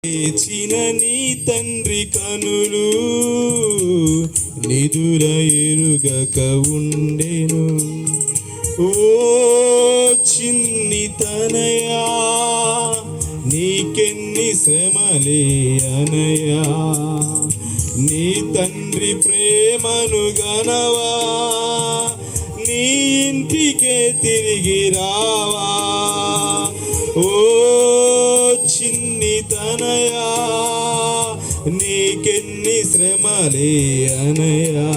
లేచిన నీ తండ్రి కనులు నిదుర ఎరుగక ఉండెను. ఓ చిన్ని తనయా నీకెన్ని శ్రమలే అనయా, నీ తండ్రి ప్రేమను గనవా, నీ ఇంటికే తిరిగి రావా. ఓ చిన్ని తనయా నీకెన్ని శ్రమలే అనయా,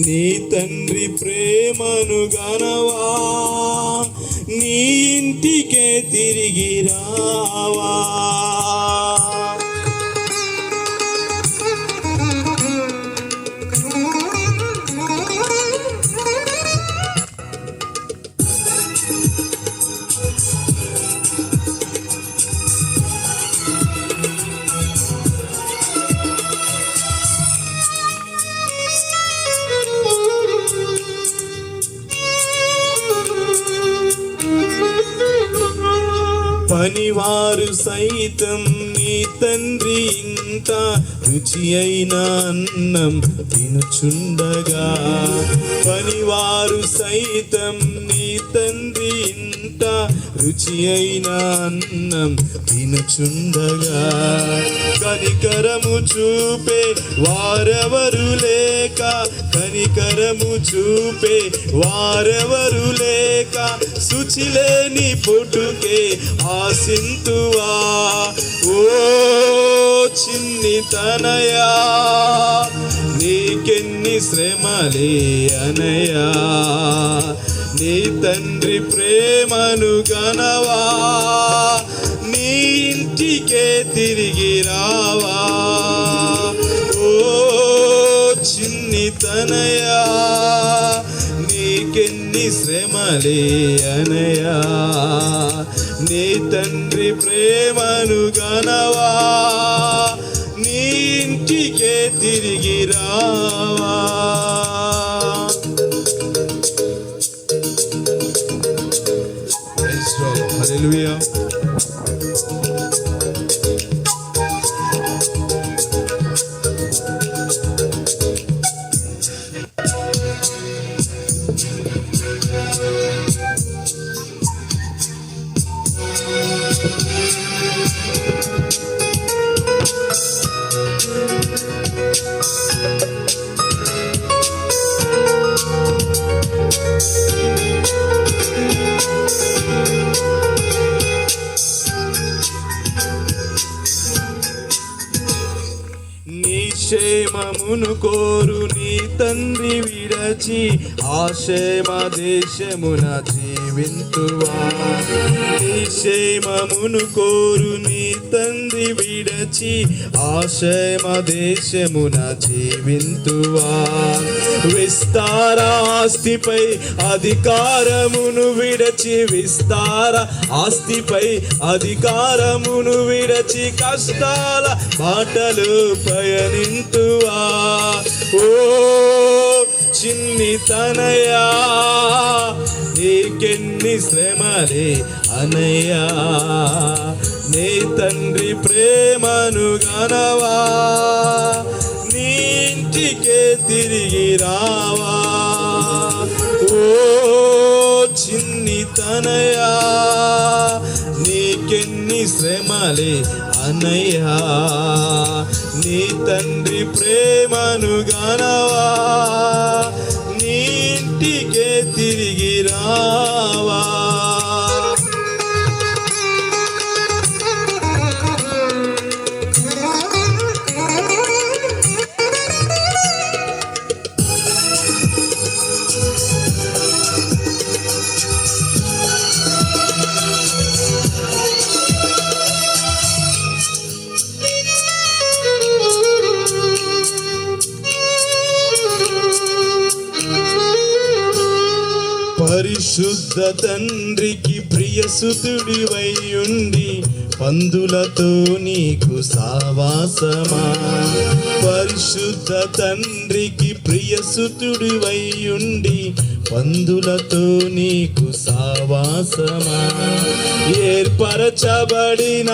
నీ తండ్రి ప్రేమను గనవా, నీ ఇంటికే తిరిగి రావా. పనివారు సైతం నీ తండ్రి ఇంట రుచి అయిన అన్నం తినుచుండగా, పనివారు సైతం నీ తండ్రి ఇంట రుచి అయిన అన్నం తినుచుండగా, కనికరము చూపే వారెవరు లేక, కనికరము చూపే వారెవరు లేక, శుచిలేని పుట్టుకే ఆసింతువా. ఓ చిన్ని తనయా నీకెన్ని శ్రమలే అనయా, నీ తండ్రి ప్రేమను గనవా, నీ ఇంటికే తిరిగి రావా. ఓ చిన్ని తనయా నీకెన్ని శ్రమలే అనయా, నీ తండ్రి ప్రేమను గనవా, నీ ఇంటికే తిరిగి రావా. హల్లెలూయా. క్షేమమును కోరు నీ తండ్రి విడచి ఆక్షేమ దేశమున జీవింతువా. నీ క్షేమమును కోరు నీ తండ్రి విడచి ఆక్షేమ దేశమున జీవింతువా. విస్తార ఆస్తిపై అధికారమును విడచి, విస్తార ఆస్తిపై అధికారమును విడచి, కష్టాల బాటలు పయనింతువా. ఓ చిన్ని తనయా నీకెన్ని శ్రమలే అనయా, నీ తండ్రి ప్రేమను గనవా, నీ ఇంటికే తిరిగి రావా. ఓ చిన్ని తనయా నీకెన్ని శ్రమలే అనయ్యా, నీ తండ్రి ప్రేమను గనవా, నీ ఇంటికే తిరిగి రావా. పరిశుద్ధ తండ్రికి ప్రియసుతుడివై ఉండి పందులతో నీకు సావాసమా. పరిశుద్ధ తండ్రికి ప్రియసుతుడివై ఉండి పందులతో నీకు సావాసమా. ఏర్పరచబడిన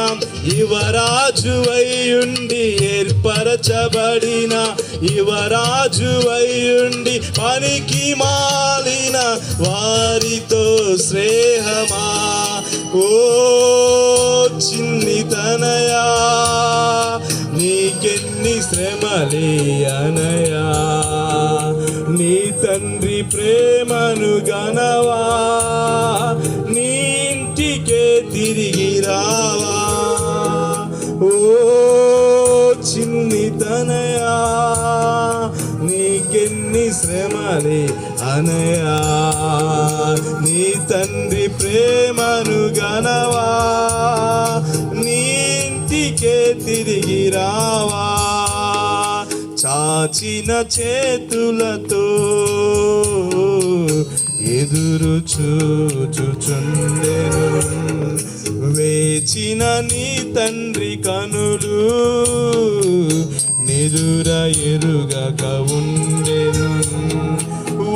యువరాజువైయుండి, ఏర్పరచబడిన యువరాజువైయుండి పనికి మాలిన వారితో స్నేహమా. ఓ చిన్నితనయా నీకెన్ని శ్రమలే అనయా, నీ తండ్రి ప్రేమను గనవా, నీ ఇంటికే తిరిగి రావా. ఓ చిన్నితనయా నీకెన్ని శ్రమలే అనయా, నీ తండ్రి ప్రేమను గనవా, నీ ఇంటికే తిరిగి రావా. చాచిన చేతులతో ఎదురు చూచుచుండెను, వేచిన నీ తండ్రి కనులు నిదుర ఎరుగక ఉండెను. ఓ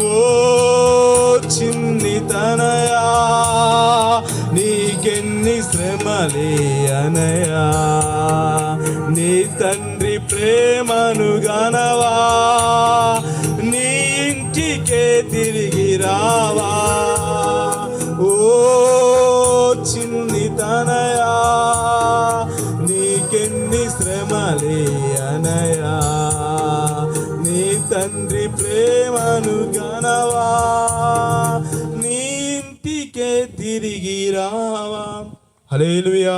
చిన్నితనయా నీకెన్ని శ్రమలే అనయా, నీ తండ్రి ప్రేమను గనవా, నీ ఇంటికే తిరిగి రావా. ఓ చిన్నితనయా నీకెన్ని శ్రమలే అనయా, నీ తండ్రి ప్రేమను గనవా, నీ ఇంటికే తిరిగి రావా. హల్లెలూయా.